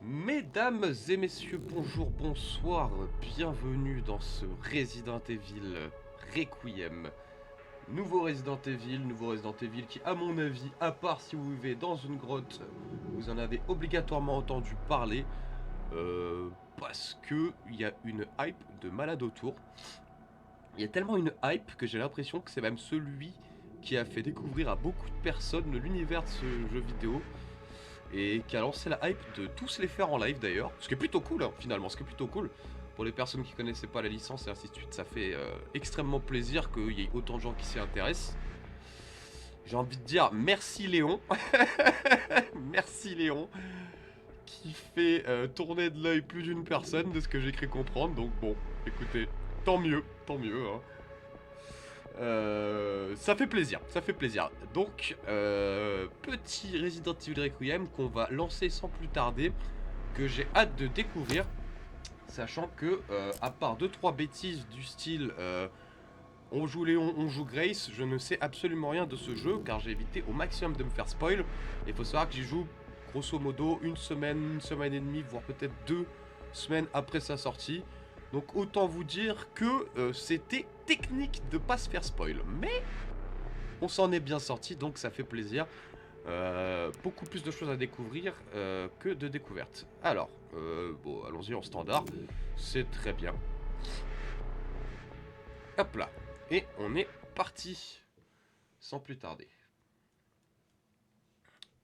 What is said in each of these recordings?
Mesdames et messieurs, bonjour, bonsoir, bienvenue dans ce Resident Evil Requiem. Nouveau Resident Evil qui, à mon avis, à part si vous vivez dans une grotte, vous en avez obligatoirement entendu parler, parce que il y a une hype de malade autour. Il y a tellement une hype que j'ai l'impression que c'est même celui qui a fait découvrir à beaucoup de personnes l'univers de ce jeu vidéo. Et qui a lancé la hype de tous les faire en live d'ailleurs. Ce qui est plutôt cool hein, finalement, ce qui est plutôt cool. Pour les personnes qui connaissaient pas la licence et ainsi de suite, ça fait extrêmement plaisir qu'il y ait autant de gens qui s'y intéressent. J'ai envie de dire merci Léon. Merci Léon. Qui fait tourner de l'œil plus d'une personne de ce que j'ai cru comprendre. Donc bon, écoutez, tant mieux hein. Ça fait plaisir. Donc, petit Resident Evil Requiem qu'on va lancer sans plus tarder, que j'ai hâte de découvrir, sachant que, à part 2-3 bêtises du style on joue Léon, on joue Grace, je ne sais absolument rien de ce jeu, car j'ai évité au maximum de me faire spoil. Il faut savoir que j'y joue grosso modo une semaine et demie, voire peut-être 2 semaines après sa sortie. Donc autant vous dire que c'était technique de pas se faire spoil. Mais on s'en est bien sorti, donc ça fait plaisir. Beaucoup plus de choses à découvrir que de découvertes. Alors, bon, allons-y en standard. C'est très bien. Hop là. Et on est parti. Sans plus tarder.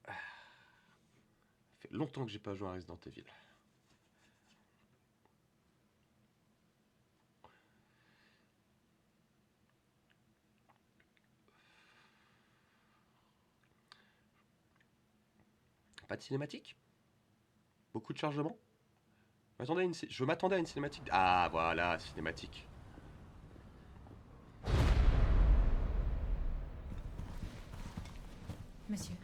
Ça fait longtemps que j'ai pas joué à Resident Evil. Pas de cinématique? Beaucoup de chargement? Je m'attendais à une cinématique. Ah voilà, cinématique. Monsieur.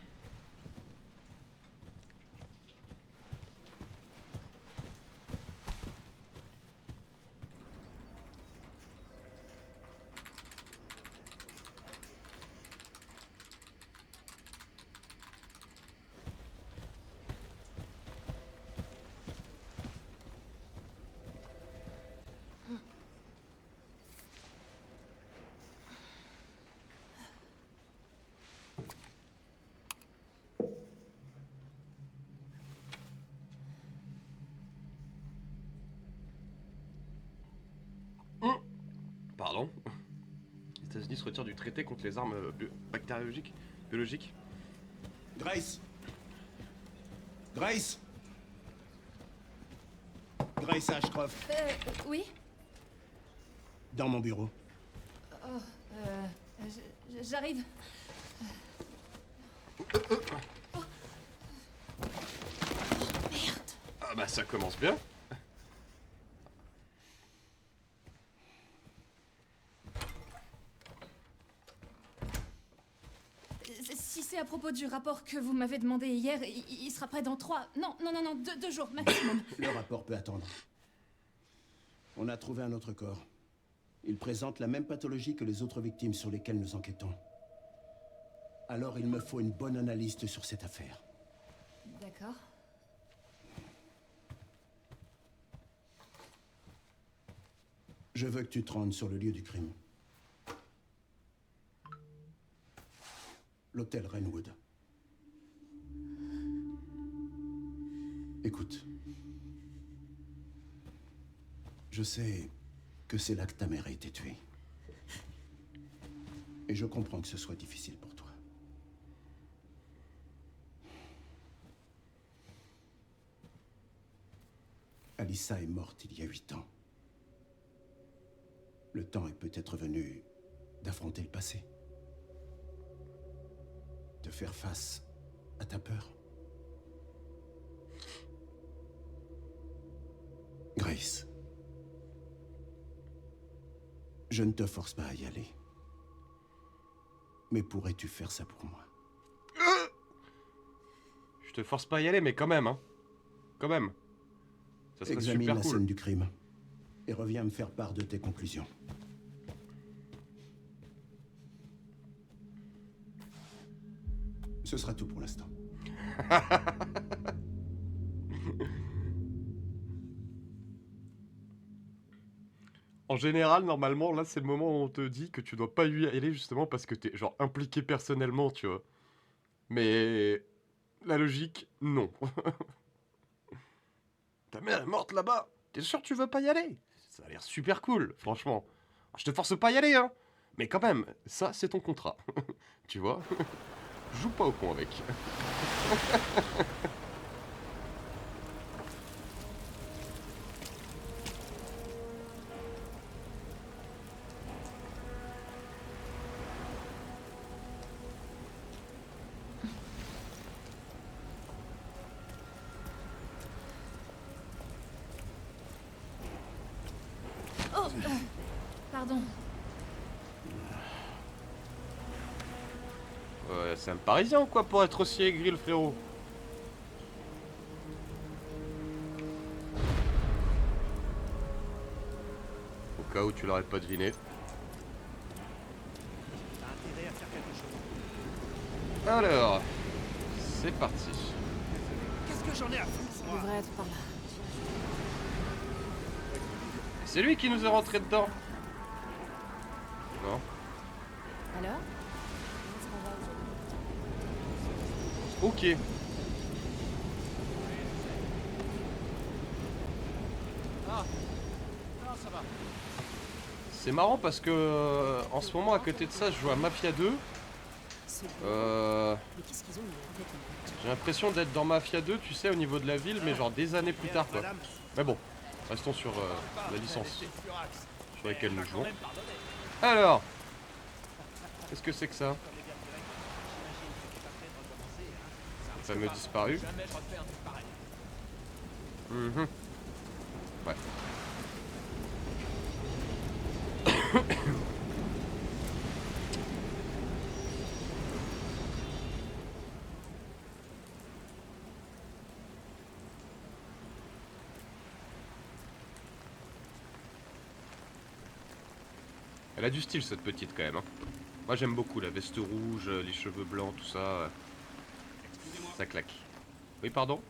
Pardon. Les États-Unis se retirent du traité contre les armes bactériologiques. Biologiques. Grace Grace Grace Ashcroft, Oui. dans mon bureau. J'arrive. Merde. Ah bah ça commence bien. Si c'est à propos du rapport que vous m'avez demandé hier, il sera prêt dans 3... Non, 2 jours maximum. Le rapport peut attendre. On a trouvé un autre corps. Il présente la même pathologie que les autres victimes sur lesquelles nous enquêtons. Alors il me faut une bonne analyste sur cette affaire. D'accord. Je veux que tu te rendes sur le lieu du crime. L'hôtel Renwood. Écoute. Je sais que c'est là que ta mère a été tuée. Et je comprends que ce soit difficile pour toi. Alyssa est morte il y a 8 ans. Le temps est peut-être venu d'affronter le passé. De faire face à ta peur. Grace. Je ne te force pas à y aller. Mais pourrais-tu faire ça pour moi? Je te force pas à y aller, mais quand même, hein. Quand même. Ça serait Examine super la cool. scène du crime. Et reviens me faire part de tes conclusions. Ce sera tout pour l'instant. En général, normalement, là, c'est le moment où on te dit que tu dois pas y aller justement parce que t'es genre impliqué personnellement, tu vois. Mais la logique, non. Ta mère est morte là-bas. T'es sûr que tu veux pas y aller? Ça a l'air super cool, franchement. Je te force pas à y aller, hein. Mais quand même, ça, c'est ton contrat. Tu vois? Joue pas au con avec. Oh, pardon. C'est un parisien ou quoi pour être aussi aigri, le frérot? Au cas où tu l'aurais pas deviné. Alors, c'est parti. Qu'est-ce que j'en ai à foutre, Ça moi? devrait être par là. C'est lui qui nous est rentré dedans. Non. Alors? Ok. Ah, non, ça va. C'est marrant parce que en ce moment à côté de ça je joue à Mafia 2. Mais qu'est-ce qu'ils ont en fait? J'ai l'impression d'être dans Mafia 2, tu sais, au niveau de la ville, mais genre des années plus tard quoi. Madame, Mais bon, restons sur la licence c'est le Furax. sur laquelle nous Elle m'a quand jouons. même pardonné. Alors, qu'est-ce que c'est que ça? Comme les gars directs, j'imagine que t'es pas prêt de recommencer, hein. Le fameux disparu. Jamais je refais un truc pareil. Mhm. Ouais. Elle a du style cette petite quand même. Hein. Moi j'aime beaucoup la veste rouge, les cheveux blancs, tout ça. Ça claque. Oui, pardon?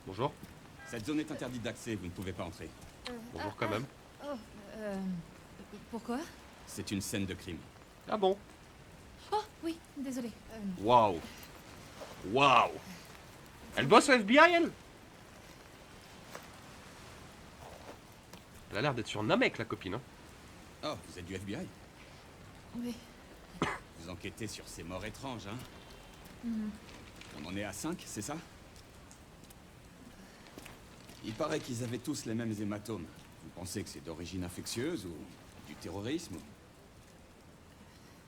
Bonjour. Cette zone est interdite d'accès, vous ne pouvez pas entrer. Bonjour quand même. Oh, pourquoi? C'est une scène de crime. Ah bon? Oh, oui, désolé. Waouh. Waouh. Elle bosse au FBI, elle? Elle a l'air d'être sur Namek, la copine. Hein. Oh, vous êtes du FBI? Oui. Vous enquêtez sur ces morts étranges, hein? Mhm. On en est à 5, c'est ça? Il paraît qu'ils avaient tous les mêmes hématomes. Vous pensez que c'est d'origine infectieuse ou du terrorisme?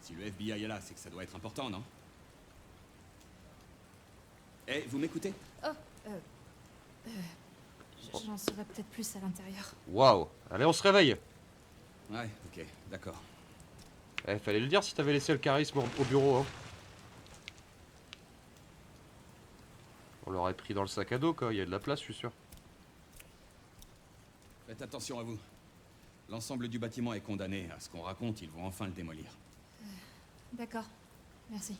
Si le FBI est là, c'est que ça doit être important, non? Eh, vous m'écoutez? Oh, j'en saurais peut-être plus à l'intérieur. Waouh. Allez, on se réveille. Ouais, ok, d'accord. Eh, fallait le dire si t'avais laissé le charisme au bureau. Hein. On l'aurait pris dans le sac à dos, quoi. Il y a de la place, je suis sûr. Faites attention à vous. L'ensemble du bâtiment est condamné. À ce qu'on raconte, ils vont enfin le démolir. D'accord, merci.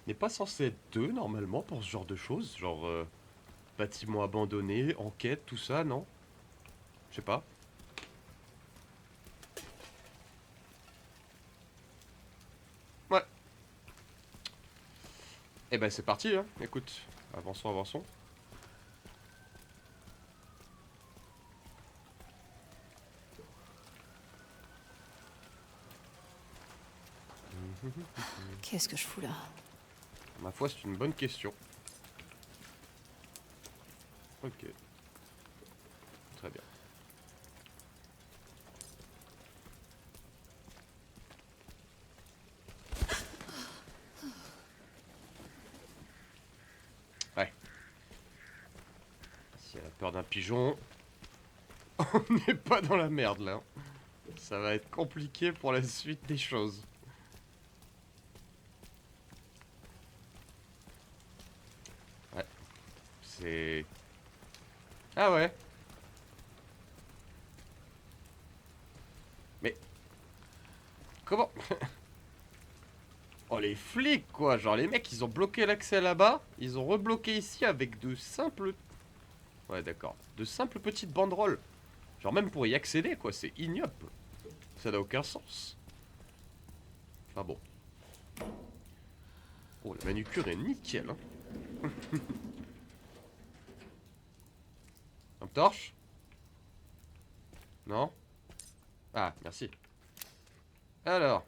N'est pas censé être deux, normalement, pour ce genre de choses. Genre, bâtiment abandonné, enquête, tout ça, non? Je sais pas. Ouais. Eh ben, c'est parti, hein. Écoute, avançons, avançons. Qu'est-ce que je fous là? Ma foi, c'est une bonne question. Ok. Très bien. Ouais. Si elle a peur d'un pigeon, on n'est pas dans la merde là. Ça va être compliqué pour la suite des choses. Ouais. C'est... Ah ouais. Mais... Comment... Oh les flics quoi. Genre les mecs ils ont bloqué l'accès là-bas. Ils ont rebloqué ici avec de simples... Ouais, d'accord. De simples petites banderoles. Genre même pour y accéder, quoi. C'est ignoble. Ça n'a aucun sens. Enfin bon. Oh, la manucure est nickel, hein. Lampe torche? Non? Ah, merci. Alors.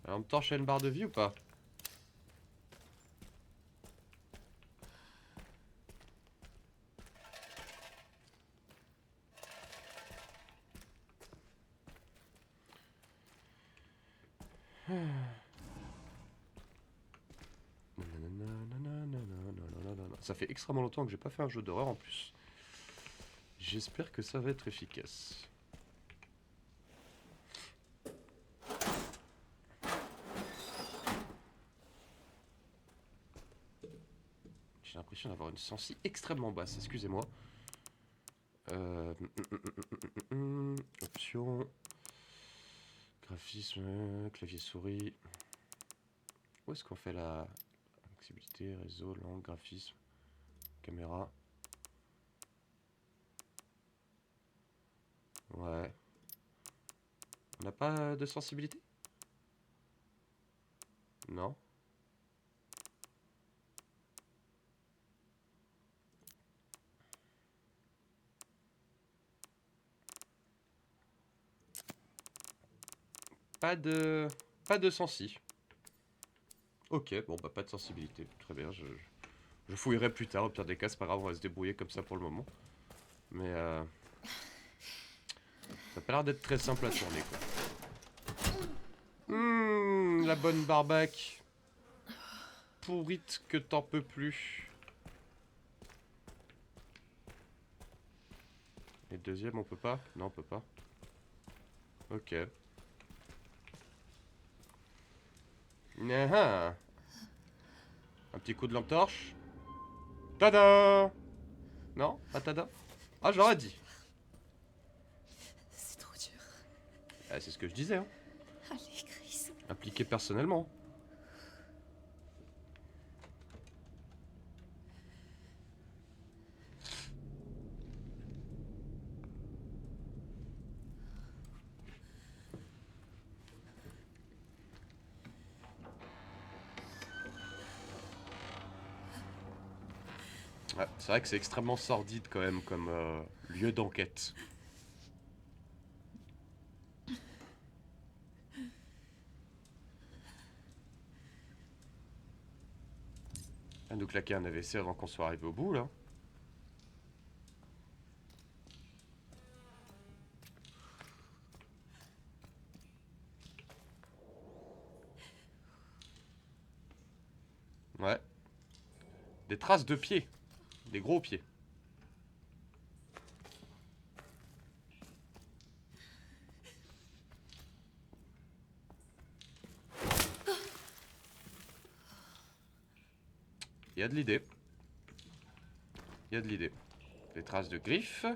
La lampe torche a une barre de vie ou pas? Ça fait extrêmement longtemps que j'ai pas fait un jeu d'horreur en plus. J'espère que ça va être efficace. J'ai l'impression d'avoir une sensi extrêmement basse, excusez-moi. Options. Graphisme, clavier souris. Où est-ce qu'on fait la accessibilité, réseau, langue, graphisme, caméra? Ouais. On n'a pas de sensibilité? Non. Pas de sensi. Ok, bon bah pas de sensibilité. Très bien, je fouillerai plus tard. Au pire des cas, c'est pas grave, on va se débrouiller comme ça pour le moment. Mais ça a pas l'air d'être très simple à tourner, quoi. La bonne barbaque. Pourrite que t'en peux plus. Et le deuxième, on peut pas? Non, on peut pas. Ok. Ah. Un petit coup de lampe torche. Tada! Non? Pas tada? Ah, j'aurais dit. C'est trop dur. Ah, c'est ce que je disais, hein. Allez, Chris. Impliqué personnellement. Ouais, c'est vrai que c'est extrêmement sordide quand même comme lieu d'enquête. À nous claquer un AVC avant qu'on soit arrivé au bout là. Ouais. Des traces de pieds. Des gros pieds. Il y a de l'idée. Il y a de l'idée. Des traces de griffes.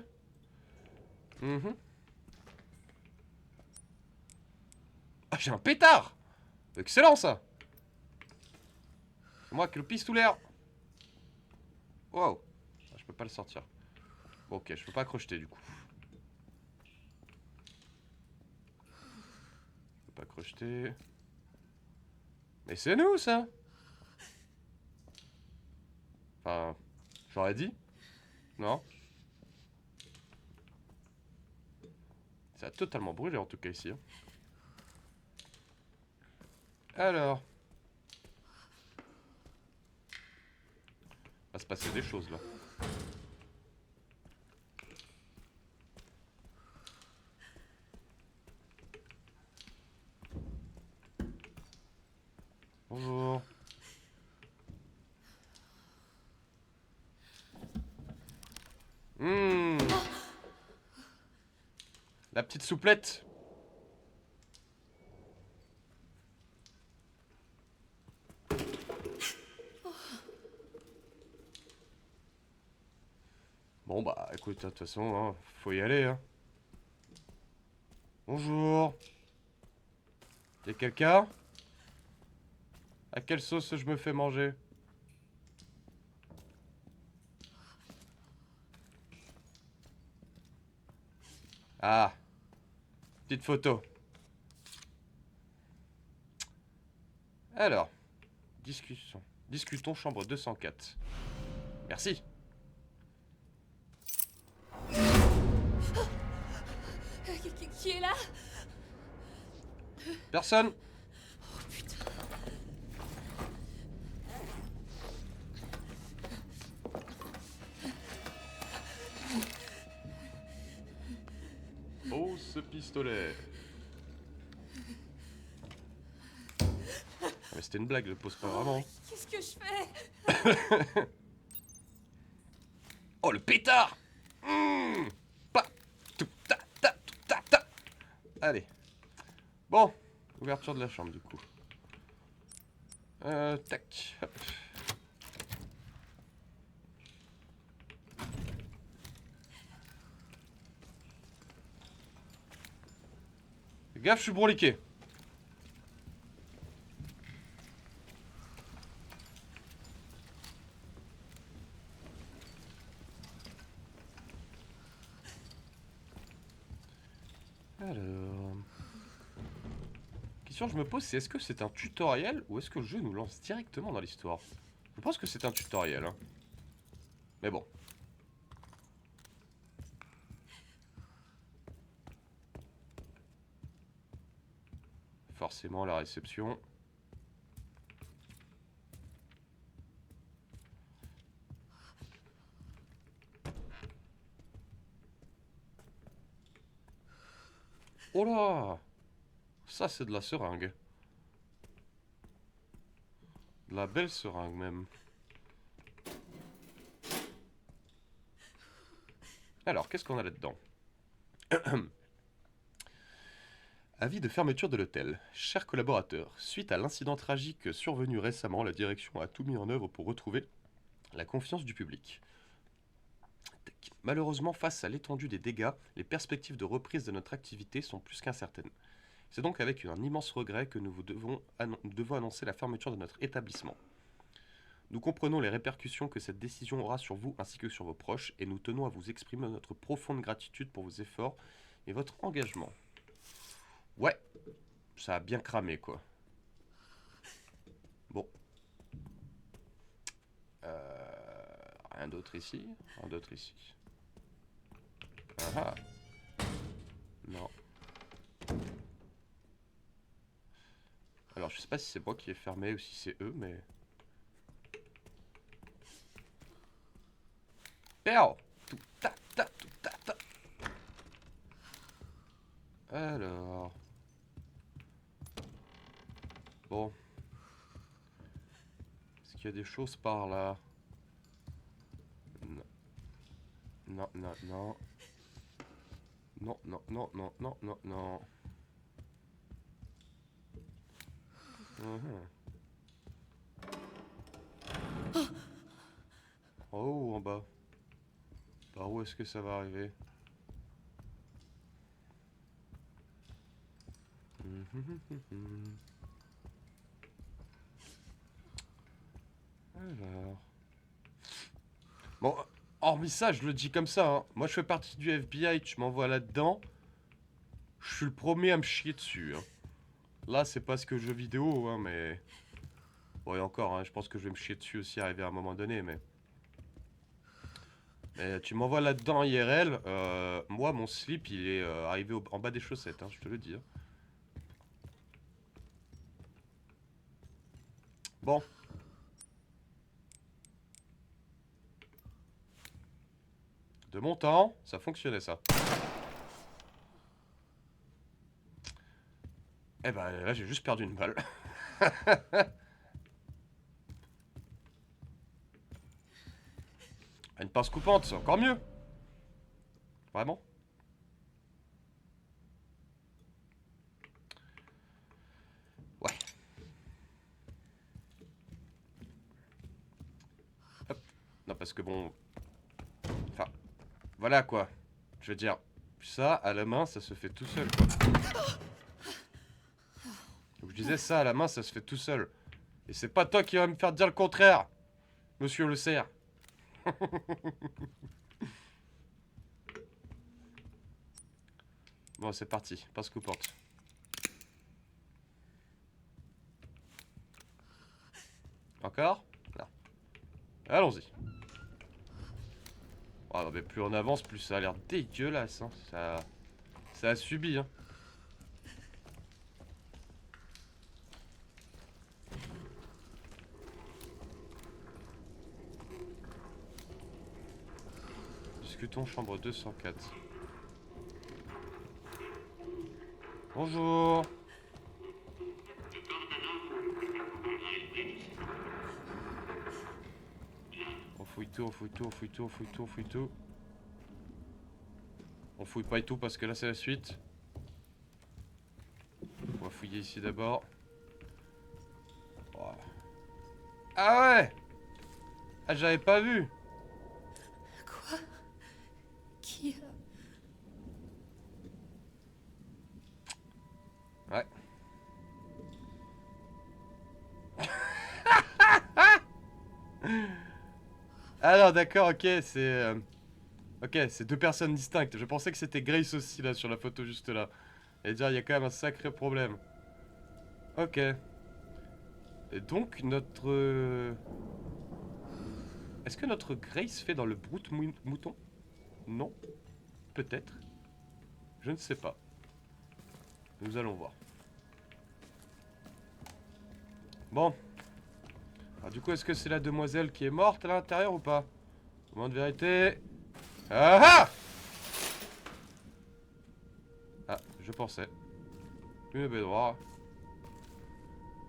Ah, j'ai un pétard! Excellent ça! C'est moi qui le pisse tout l'air. Wow. Ah, je peux pas le sortir. Bon, ok, je peux pas crocheter du coup. Je peux pas crocheter. Mais c'est nous ça! Enfin, j'aurais dit. Non? Ça a totalement brûlé en tout cas ici. Hein. Alors. Va se passer des choses là. Bonjour. La petite souplette. Bon bah écoute, de toute façon, hein, faut y aller. Hein. Bonjour. Y'a quelqu'un? À quelle sauce je me fais manger? Ah. Petite photo. Alors. Discussion. Discutons chambre 204. Merci. Qui est là? Personne. Oh putain. Oh, ce pistolet. Ah, mais c'était une blague, le pose pas vraiment. Qu'est-ce que je fais? Oh, le pétard. Pa, tout, ta, ta, tout, ta, ta. Allez. Bon, ouverture de la chambre du coup. Tac. Hop. Fais gaffe, je suis bourliqué. Alors... Question que je me pose, c'est est-ce que c'est un tutoriel ou est-ce que le jeu nous lance directement dans l'histoire? Je pense que c'est un tutoriel. Hein. Mais bon. Forcément, la réception. Oh là! Ça, c'est de la seringue. De la belle seringue, même. Alors, qu'est-ce qu'on a là-dedans? Avis de fermeture de l'hôtel. Chers collaborateurs, suite à l'incident tragique survenu récemment, la direction a tout mis en œuvre pour retrouver la confiance du public. Malheureusement, face à l'étendue des dégâts, les perspectives de reprise de notre activité sont plus qu'incertaines. C'est donc avec un immense regret que nous devons annoncer la fermeture de notre établissement. Nous comprenons les répercussions que cette décision aura sur vous ainsi que sur vos proches et nous tenons à vous exprimer notre profonde gratitude pour vos efforts et votre engagement. Ouais, ça a bien cramé quoi. Bon. Rien d'autre ici. Rien d'autre ici. Ah ah. Non. Alors je sais pas si c'est moi qui ai fermé ou si c'est eux, mais... Perle. Tout ta ta tout ta ta. Alors... Bon. Est-ce qu'il y a des choses par là? Non. Non, non, non. Non, non, non, non, non, non, non. Oh, en bas. Par où est-ce que ça va arriver? Alors... Bon, hormis ça, je le dis comme ça, hein. Moi je fais partie du FBI, tu m'envoies là-dedans. Je suis le premier à me chier dessus. Hein. Là, c'est pas ce que jeu vidéo, hein, mais... Bon, et encore, hein, je pense que je vais me chier dessus aussi arriver à un moment donné, mais... tu m'envoies là-dedans IRL, moi, mon slip, il est arrivé en bas des chaussettes, hein, je te le dis. Hein. Bon. De mon temps, ça fonctionnait, ça. Eh ben, là, j'ai juste perdu une balle. Une pince coupante, c'est encore mieux. Vraiment. Ouais. Hop. Non, parce que bon... Enfin, voilà quoi. Je veux dire, ça, à la main, ça se fait tout seul, quoi. Donc je disais, ça, à la main, ça se fait tout seul. Et c'est pas toi qui vas me faire dire le contraire, monsieur le cerf. Bon, c'est parti. Passe coup porte. Encore? Non. Allons-y. Oh, non, mais plus on avance, plus ça a l'air dégueulasse. Hein. Ça a subi. Hein. Discutons chambre 204. Bonjour. On fouille tout, on fouille tout, on fouille tout, on fouille tout, on fouille tout. On fouille pas et tout parce que là c'est la suite. On va fouiller ici d'abord. Oh. Ah ouais! Ah j'avais pas vu! Quoi? Qui a... Ouais. Ah non, d'accord, ok, c'est... Ok, c'est deux personnes distinctes. Je pensais que c'était Grace aussi, là, sur la photo juste là. Et dire, il y a quand même un sacré problème. Ok. Et donc, notre... Est-ce que notre Grace fait dans le broute-mouton? Non. Peut-être. Je ne sais pas. Nous allons voir. Bon. Alors du coup, est-ce que c'est la demoiselle qui est morte à l'intérieur ou pas? Moment de vérité. Ah ah! Ah, je pensais. Une baignoire.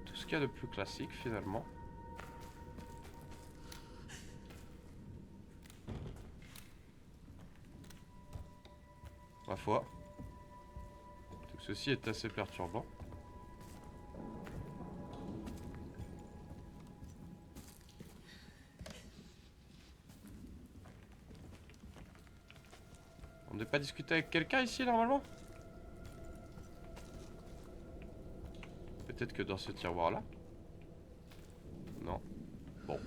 Tout ce qu'il y a de plus classique finalement. Ma foi. Tout ceci est assez perturbant. On n'est pas discuté avec quelqu'un ici normalement? Peut-être que dans ce tiroir là. Non. Bon.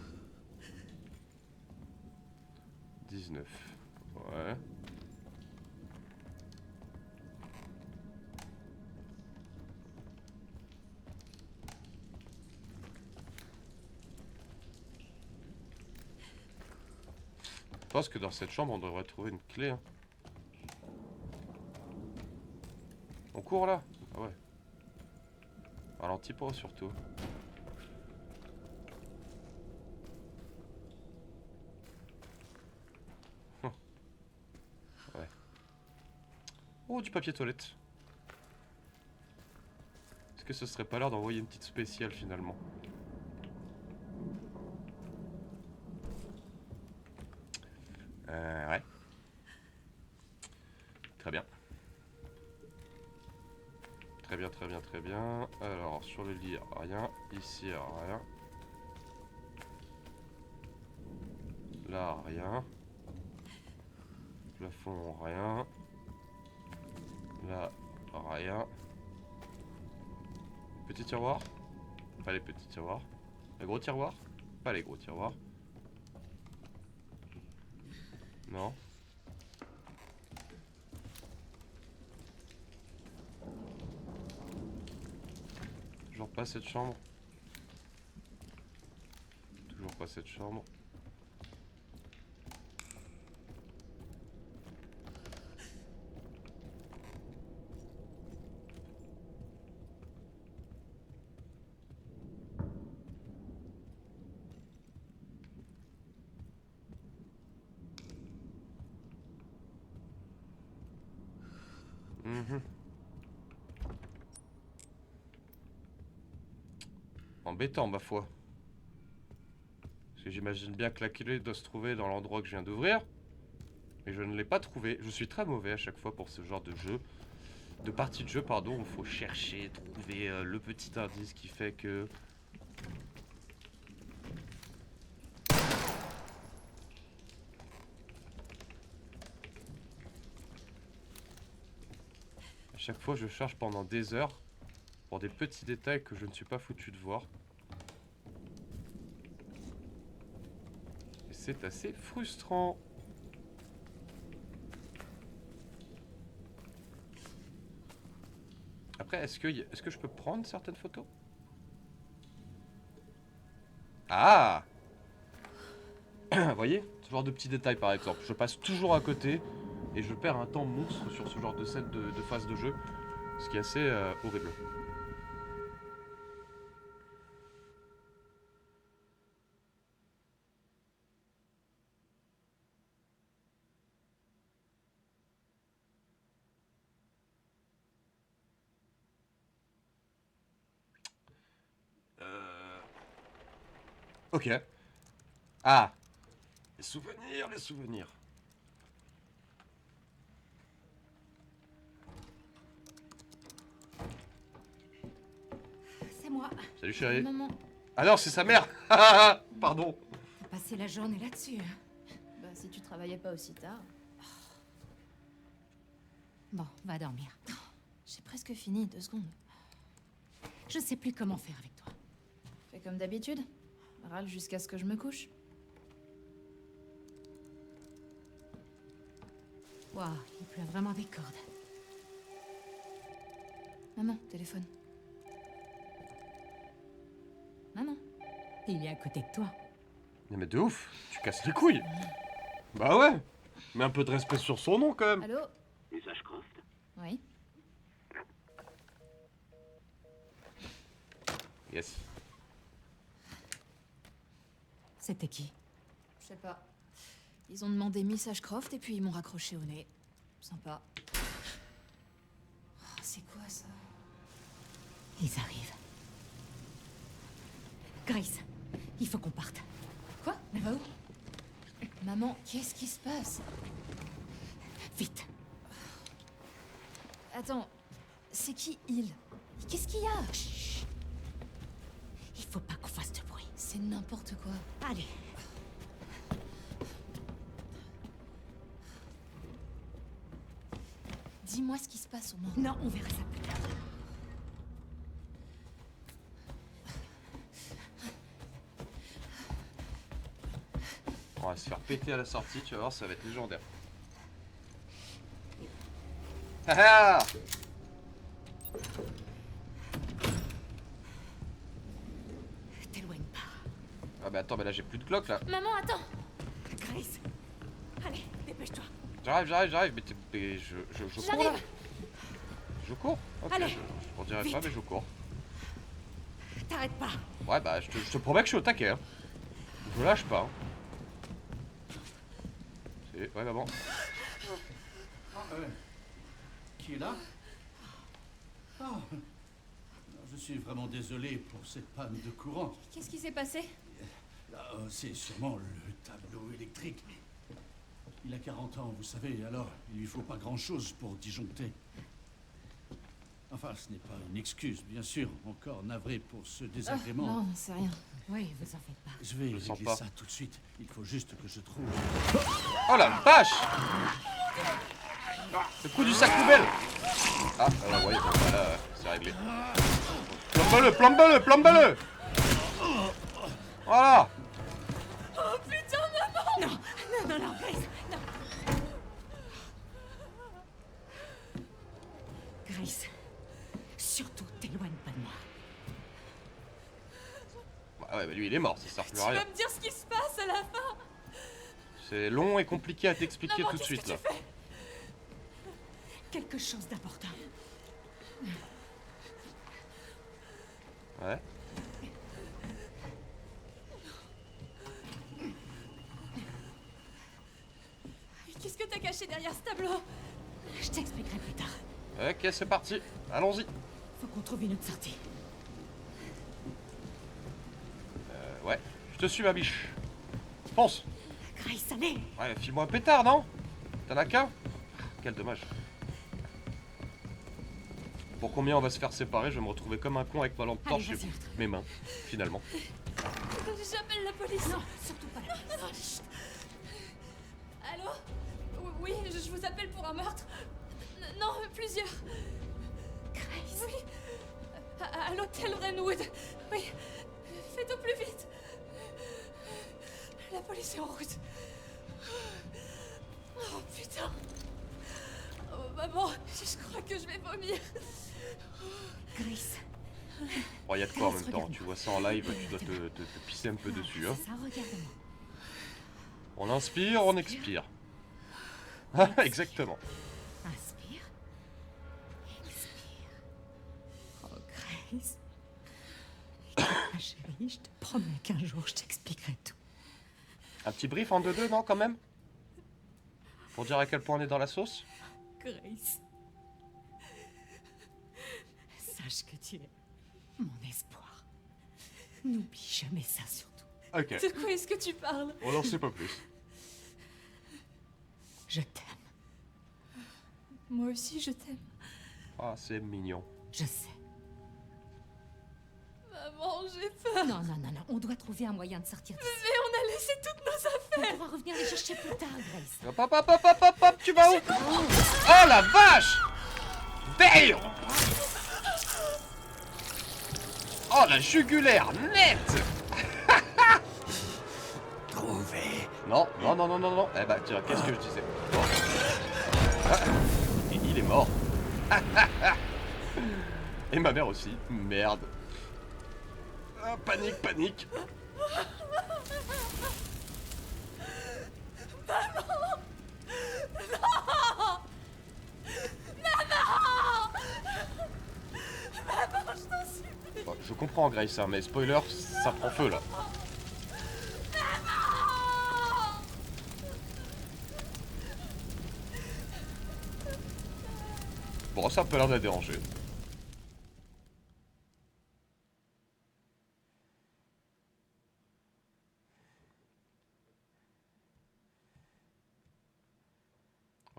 19. Ouais. Je pense que dans cette chambre on devrait trouver une clé. Hein. On court là? Ah ouais. Ralenti pas surtout. Ouais. Oh, du papier toilette. Est-ce que ce serait pas l'heure d'envoyer une petite spéciale finalement? Ouais. Très bien. Très bien, très bien, très bien. Alors, sur le lit, rien. Ici, rien. Là, rien. Plafond, rien. Là, rien. Petit tiroir. Pas les petits tiroirs. Les gros tiroirs. Pas les gros tiroirs. Non. Toujours pas cette chambre. Toujours pas cette chambre. Embêtant, ma foi. Parce que j'imagine bien que la clé doit se trouver dans l'endroit que je viens d'ouvrir. Mais je ne l'ai pas trouvé. Je suis très mauvais à chaque fois pour ce genre de jeu. De partie de jeu, pardon, où il faut chercher, trouver le petit indice qui fait que... À chaque fois, je cherche pendant des heures pour des petits détails que je ne suis pas foutu de voir. Et c'est assez frustrant. Après, est-ce que je peux prendre certaines photos? Ah! Vous voyez? Ce genre de petits détails par exemple. Je passe toujours à côté et je perds un temps monstre sur ce genre de scène de phase de jeu. Ce qui est assez horrible. Ok. Ah! Les souvenirs, les souvenirs. C'est moi. Salut chérie. Maman. Ah non, c'est sa mère. Pardon. T'as passé la journée là-dessus. Bah, si tu travaillais pas aussi tard. Bon, va dormir. J'ai presque fini, 2 secondes. Je sais plus comment faire avec toi. Fais comme d'habitude. Râle jusqu'à ce que je me couche. Waouh, il pleut vraiment des cordes. Maman, téléphone. Maman. Il est à côté de toi. Non mais de ouf, tu casses les couilles. Bah ouais. Mets un peu de respect sur son nom quand même. Allô? Message Croft. Oui. Yes. C'était qui? Je sais pas. Ils ont demandé Miss Ashcroft et puis ils m'ont raccroché au nez. Sympa. Oh, c'est quoi ça? Ils arrivent. Grace, il faut qu'on parte. Quoi? Elle va où? Maman, qu'est-ce qui se passe? Vite. Attends, c'est qui il? Qu'est-ce qu'il y a? Chut. Il faut pas qu'on fasse de bruit. C'est n'importe quoi. Allez. Dis-moi ce qui se passe au moins. Non, on verra ça plus tard. On va se faire péter à la sortie, tu vas voir, ça va être légendaire. Ah ah! T'éloigne pas. Ah bah attends, mais là j'ai plus de cloque là. Maman, attends! Grace. Allez, dépêche-toi. J'arrive, mais je cours là. J'arrive! Je cours? Ok, Allez, je t'en dirai vite. pas, mais je cours. T'arrêtes pas. Ouais, bah je te promets que je suis au taquet. Hein. Je lâche pas. Hein. Ouais, maman. Qui est là? Ah, je suis vraiment désolé pour cette panne de courant. Qu'est-ce qui s'est passé? C'est sûrement le tableau électrique. Il a 40 ans, vous savez, alors il lui faut pas grand-chose pour disjoncter. Enfin, ce n'est pas une excuse, bien sûr. Encore navré pour ce désagrément. Non, c'est rien. Oui, vous en faites pas. Je vais Je le sens régler pas. ça tout de suite. Il faut juste que je trouve... Oh la vache! Le coup du sac poubelle! Ah, ouais, voilà, c'est réglé. Plombe-le! Voilà! Oh putain, maman! Non, Grace, non. Grace, surtout t'éloigne pas de moi. Ouais, bah lui il est mort, ça sert plus Tu à rien. vas me dire ce qui se passe à la fin? C'est long et compliqué à t'expliquer Maman, tout de qu'est-ce suite que là. tu fais? Quelque chose d'important. Ouais. Qu'est-ce que t'as caché derrière ce tableau? Je t'expliquerai plus tard. Ok, c'est parti. Allons-y. Faut qu'on trouve une autre sortie. Ouais, je te suis ma biche. Pense. Grace, allez. Ouais, file-moi un pétard, non? T'en as qu'un? Quel dommage. Pour combien on va se faire séparer, je vais me retrouver comme un con avec ma lampe Allez, torche et vas-y. mes mains, finalement. J'appelle la police. Non, surtout pas la police. Non, chut. Allô? Oui, je vous appelle pour un meurtre. Non, plusieurs. Grace. Oui. À l'hôtel Renwood. Oui. Faites au plus vite. La police est en route. Oh putain. Oh, maman, je crois que je vais vomir. Grace. Bon, y a de quoi en même temps, tu vois ça en live, tu dois te pisser un peu Ah, dessus. Hein. c'est ça, regarde-moi. On inspire, on expire. Ah, exactement. Inspire. Expire. Oh, Grace. Ma chérie, je te promets qu'un jour, je t'expliquerai tout. Un petit brief en 2-2, non, quand même? Pour dire à quel point on est dans la sauce? Grace. Sache que tu es mon espoir. N'oublie jamais ça, surtout. Ok. De quoi est-ce que tu parles? On n'en sait pas plus. Je t'aime. Moi aussi, je t'aime. Ah, c'est mignon. Je sais. Maman, j'ai peur. Non, non, non, non. On doit trouver un moyen de sortir d'ici. Mais on a laissé toutes nos affaires. On pourra revenir les chercher plus tard, Grace. Hop, hop, hop, hop, hop, hop, hop, tu vas où? Oh la vache! Damn! Oh la jugulaire nette! Trouvé. Non, non, non, non, non, non. Eh bah tiens, qu'est-ce que je disais? Bon. Ah, et il est mort. Et ma mère aussi. Merde. Ah, panique, panique. Bon, je comprends Grace, hein, mais spoiler, ça prend feu là. Bon, ça a pas l'air de la déranger.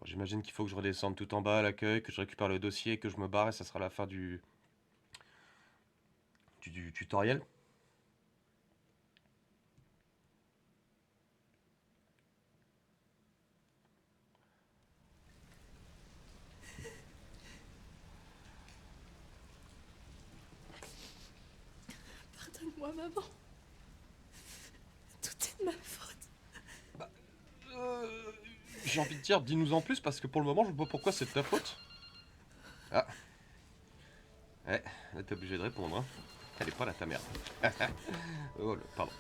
J'imagine qu'il faut que je redescende tout en bas à l'accueil, que je récupère le dossier, que je me barre et ça sera la fin du tutoriel. Pardonne-moi, maman. Tout est de ma faute. J'ai envie de dire, dis-nous en plus parce que pour le moment, je vois pas pourquoi c'est de ta faute. Ah. Ouais, là t'es obligé de répondre. Hein. Elle est pas là ta mère. Oh, pardon.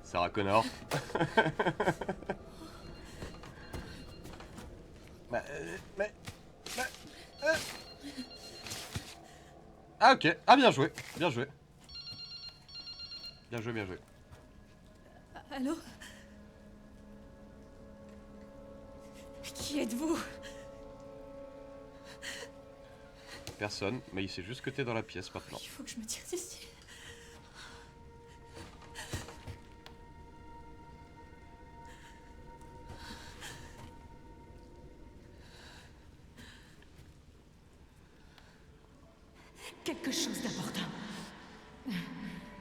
Sarah Connor. Ah ok, ah bien joué, bien joué. Bien joué, bien joué. Allô? Qui êtes-vous? Personne, mais il sait juste que t'es dans la pièce maintenant. Il faut que je me tire d'ici. Quelque chose d'important.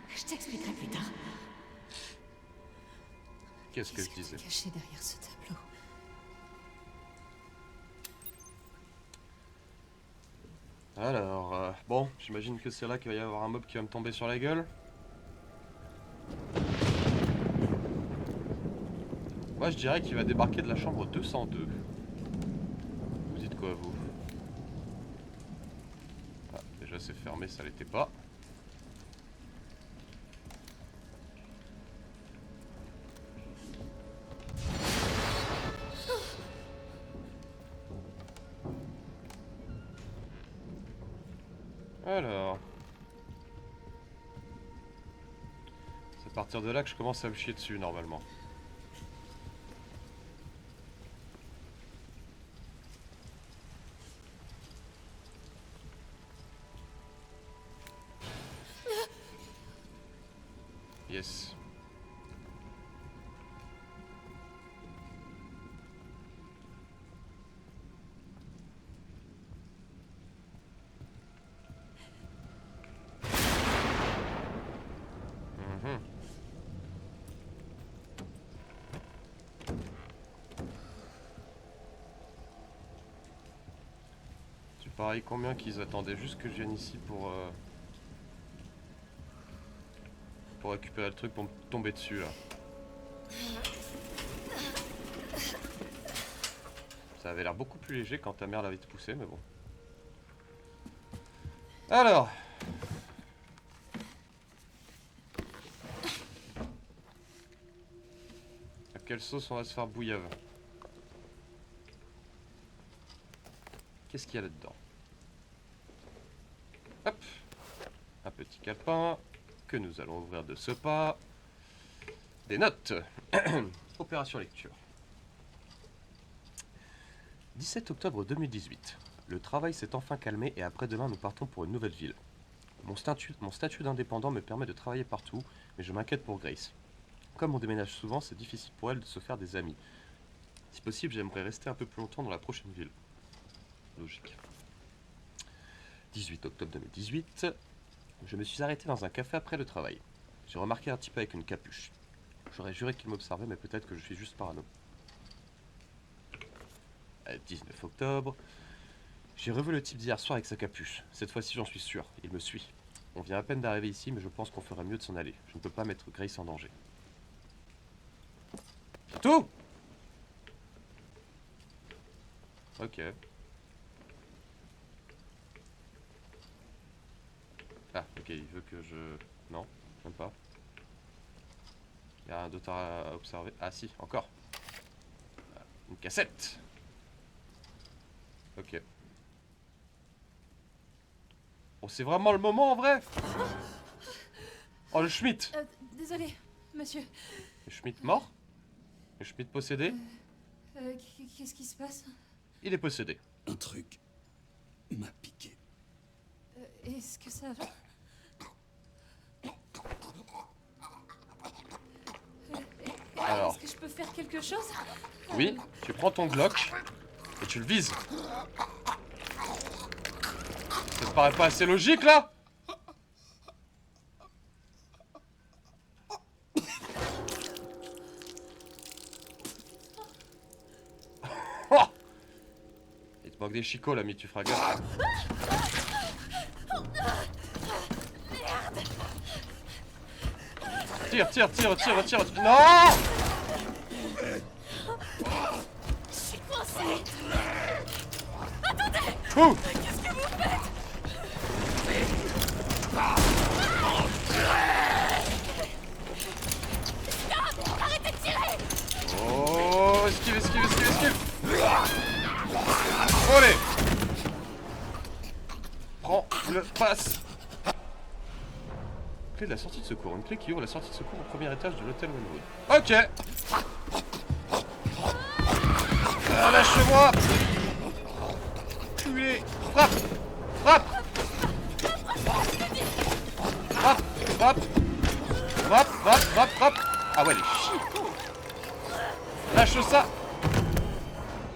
Je t'expliquerai plus tard. Qu'est-ce que je disais? Caché derrière ce tableau. Alors, bon, j'imagine que c'est là qu'il va y avoir un mob qui va me tomber sur la gueule. Moi, je dirais qu'il va débarquer de la chambre 202. Vous dites quoi, vous? Ah, déjà c'est fermé, ça l'était pas. Alors... c'est à partir de là que je commence à me chier dessus, normalement. Yes. Mhm. pareil, combien qu'ils attendaient juste que je vienne ici pour récupérer le truc pour me tomber dessus là. Ça avait l'air beaucoup plus léger quand ta mère l'avait te poussé, mais bon. Alors. À quelle sauce on va se faire bouillave? Qu'est-ce qu'il y a là-dedans? Hop. Un petit calepin que nous allons ouvrir de ce pas. Des notes. Opération lecture. 17 octobre 2018. Le travail s'est enfin calmé et après-demain nous partons pour une nouvelle ville. Mon statut d'indépendant me permet de travailler partout, mais je m'inquiète pour Grace. Comme on déménage souvent, c'est difficile pour elle de se faire des amis. Si possible, j'aimerais rester un peu plus longtemps dans la prochaine ville. Logique. 18 octobre 2018. Je me suis arrêté dans un café après le travail. J'ai remarqué un type avec une capuche. J'aurais juré qu'il m'observait, mais peut-être que je suis juste parano. 19 octobre. J'ai revu le type d'hier soir avec sa capuche. Cette fois-ci, j'en suis sûr. Il me suit. On vient à peine d'arriver ici, mais je pense qu'on ferait mieux de s'en aller. Je ne peux pas mettre Grace en danger. Tout. Ok. Ah, ok, il veut que je... Non, même pas. Il y a un d'autre à observer. Ah si, encore. Une cassette. Ok. Oh, c'est vraiment le moment en vrai. Oh, le Schmitt. Désolé, monsieur. Le Schmitt mort? Le Schmitt possédé? Qu'est-ce qui se passe? Il est possédé. Un truc m'a piqué. Est-ce que ça va? Alors. Est-ce que je peux faire quelque chose? Oui, tu prends ton Glock et tu le vises. Ça te paraît pas assez logique là? Oh, il te manque des chicots l'ami, tu feras gaffe. Tire, tire, tire, tire, tire. Non! Je suis coincée. Ouh! Qu'est-ce que vous faites? Stop! Arrêtez de tirer! Oh, esquive, esquive, esquive, esquive. Allez! Prends le passe. Clé de la sortie de secours. Une clé qui ouvre la sortie de secours au premier étage de l'hôtel Wynwood. Ok! Lâche-moi! Culé! Frappe! Frappe! Frappe! Frappe! Frappe! Frappe! Frappe! Frappe! Ah ouais, les chicots! Lâche ça!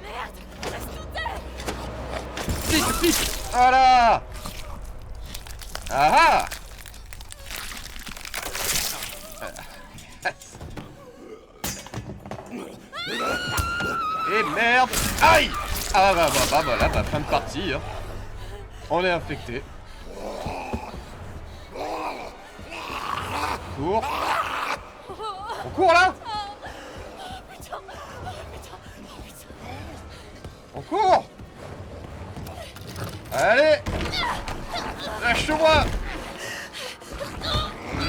Merde! Laisse tomber! Pique! Pique! Voilà! Ah ah! Et merde! Aïe! Ah bah voilà, bah fin de partie. Hein. On est infecté. Cours. On court là? On court. Allez! Lâche-moi!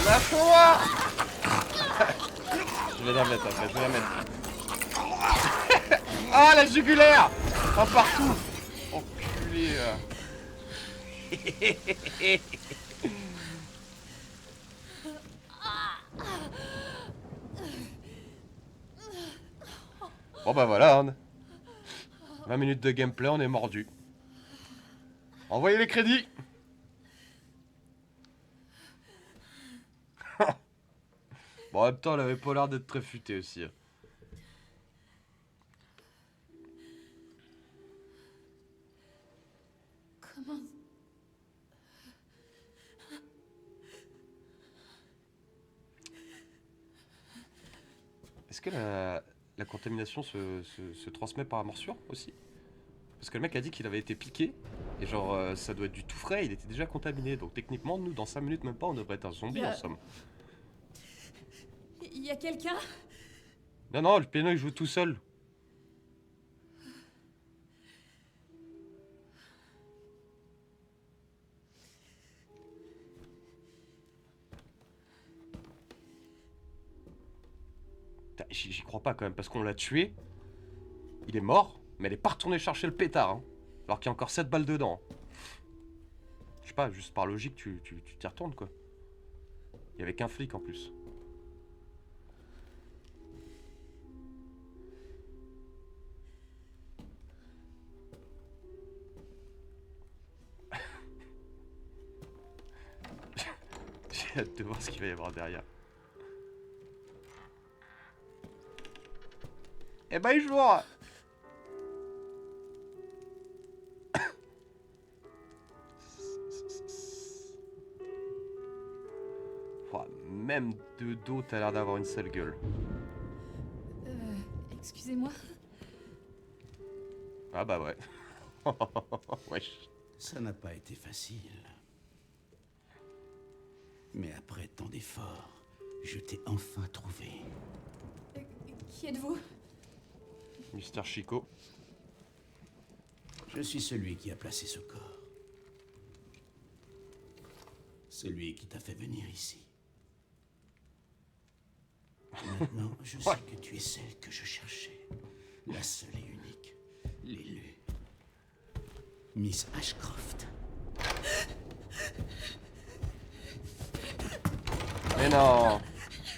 Lâche-moi! Je vais la mettre après, je vais la mettre. Ah, la jugulaire! Un partout! Enculé! Bon bah voilà, hein. 20 minutes de gameplay, on est mordu. Envoyez les crédits! Bon, en même temps, elle avait pas l'air d'être très futée aussi. Hein. Comment... Est-ce que la contamination se transmet par morsure aussi? Parce que le mec a dit qu'il avait été piqué Et genre, ça doit être du tout frais, il était déjà contaminé. Donc techniquement, nous, dans 5 minutes, même pas, on devrait être un zombie en somme. Il y a quelqu'un? Non, non, le piano il joue tout seul. J'y crois pas quand même, parce qu'on l'a tué. Il est mort, mais elle est pas retournée chercher le pétard. Hein, alors qu'il y a encore 7 balles dedans. Je sais pas, juste par logique, tu t'y retournes quoi. Il y avait qu'un flic en plus. J'ai hâte de voir ce qu'il va y avoir derrière. Eh ben, jour. Même de dos, t'as l'air d'avoir une sale gueule. Excusez-moi. Ah bah ouais. Wesh. Ça n'a pas été facile. Mais après tant d'efforts, je t'ai enfin trouvé. Qui êtes-vous? Mister Chico. Je suis celui qui a placé ce corps. Celui qui t'a fait venir ici. Maintenant, je sais que tu es celle que je cherchais. La seule et unique. L'élu. Miss Ashcroft. Mais non.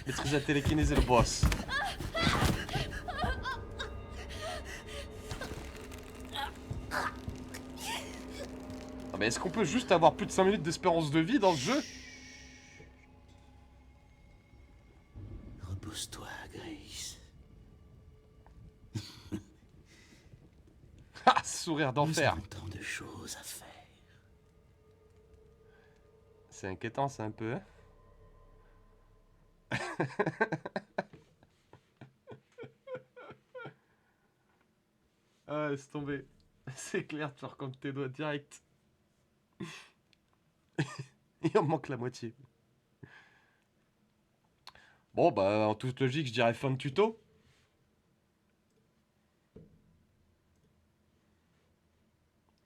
Maîtrise la télékinèse et le boss. Ah mais est-ce qu'on peut juste avoir plus de 5 minutes d'espérance de vie dans ce jeu? Repose-toi, Grace. Ah, sourire Nous d'enfer. avons tant de choses à faire. C'est inquiétant, c'est un peu, hein. Ah, laisse tomber. C'est clair, tu recomptes tes doigts direct. Il en manque la moitié. Bon, bah, en toute logique, je dirais fin de tuto.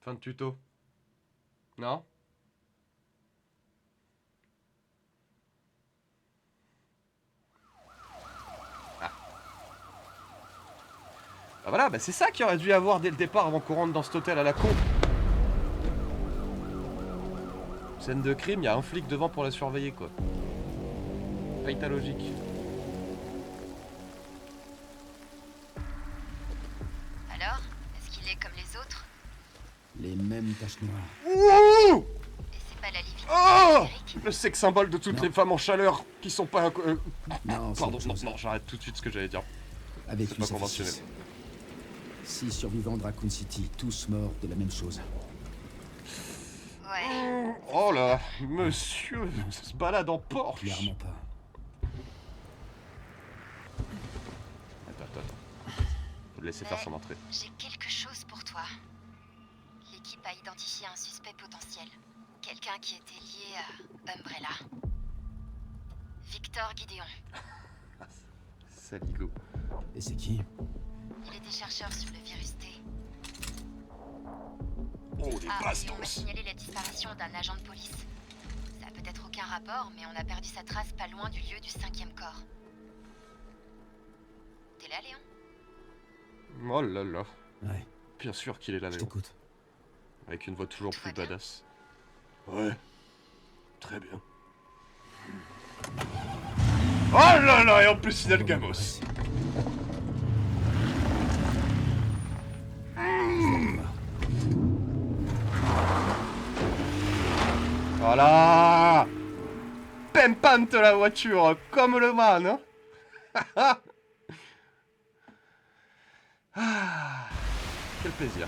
Fin de tuto. Non? Bah voilà, bah c'est ça qu'il aurait dû y avoir dès le départ avant qu'on rentre dans cet hôtel à la con. Scène de crime, il y a un flic devant pour la surveiller quoi. Paye ta logique. Alors, est-ce qu'il est comme les autres? Les mêmes taches noires. Ouh! Et c'est pas la lividité Oh! hystérique? Le sexe symbole de toutes Non. les femmes en chaleur qui sont pas... Non, c'est Pardon, autre non, chose. non, j'arrête tout de suite ce que j'allais dire. Avec C'est lui, pas ça fait conventionnel. 6 survivants de Raccoon City, tous morts de la même chose. Ouais. Oh là, monsieur se balade en Porsche. Clairement pas. Attends. Faut le laisser faire son entrée. J'ai quelque chose pour toi. L'équipe a identifié un suspect potentiel. Quelqu'un qui était lié à Umbrella. Victor Gideon. Saligo. Et c'est qui? Il était chercheur sur le virus T. Oh, les Et on m'a bastos. signalé la disparition d'un agent de police. Ça a peut-être aucun rapport, mais on a perdu sa trace pas loin du lieu du 5e corps. T'es là, Léon? Oh là là. Ouais, Bien sûr qu'il est là, je Léon. t'écoute. Avec une voix toujours Tout plus va bien. badass. Ouais. Très bien. Oh là là, et en plus il a le gamos. Voilà. Pimpante la voiture, comme le man. Hein. Ah, quel plaisir.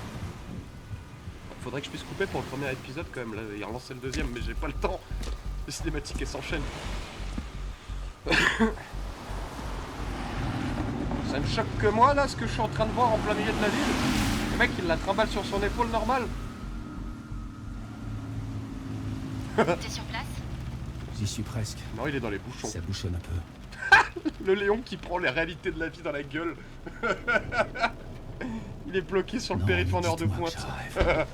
Faudrait que je puisse couper pour le premier épisode quand même, là, et relancer le deuxième, mais j'ai pas le temps. Les cinématiques elles s'enchaînent. Ça me choque que moi là, ce que je suis en train de voir en plein milieu de la ville. Le mec il la trimballe sur son épaule normal. T'es sur place? J'y suis presque. Non, il est dans les bouchons. Ça bouchonne un peu. Le Léon qui prend les réalités de la vie dans la gueule. Il est bloqué sur le Non, périph' en mais heure de dites-moi pointe. que ça rêve.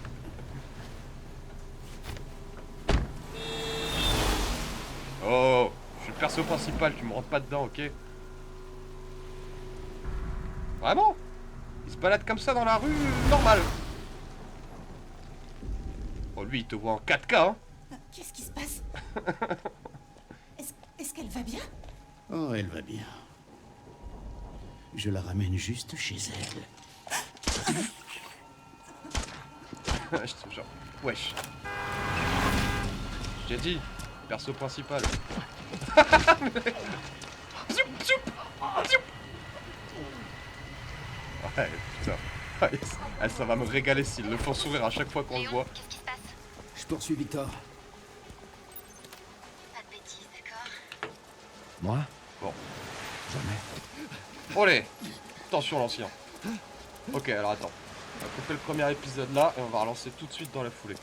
Oh, je suis le perso principal, tu me rentres pas dedans, ok? Vraiment? Il se balade comme ça dans la rue, normale. Oh, lui, il te voit en 4K, hein? Qu'est-ce qui se passe? Est-ce qu'elle va bien? Oh, elle va bien. Je la ramène juste chez elle. Je te jure. Wesh. J'ai dit, perso principal. Zoup, zoup, zoup. Ouais, putain. Ouais, ça va me régaler s'ils le font sourire à chaque fois qu'on le Léon, voit. qu'est-ce qui se passe? Je poursuis Victor. Pas de bêtises, d'accord? Moi? Bon. Jamais. Olé. Attention l'ancien. Ok, alors attends. On va couper le premier épisode là et on va relancer tout de suite dans la foulée.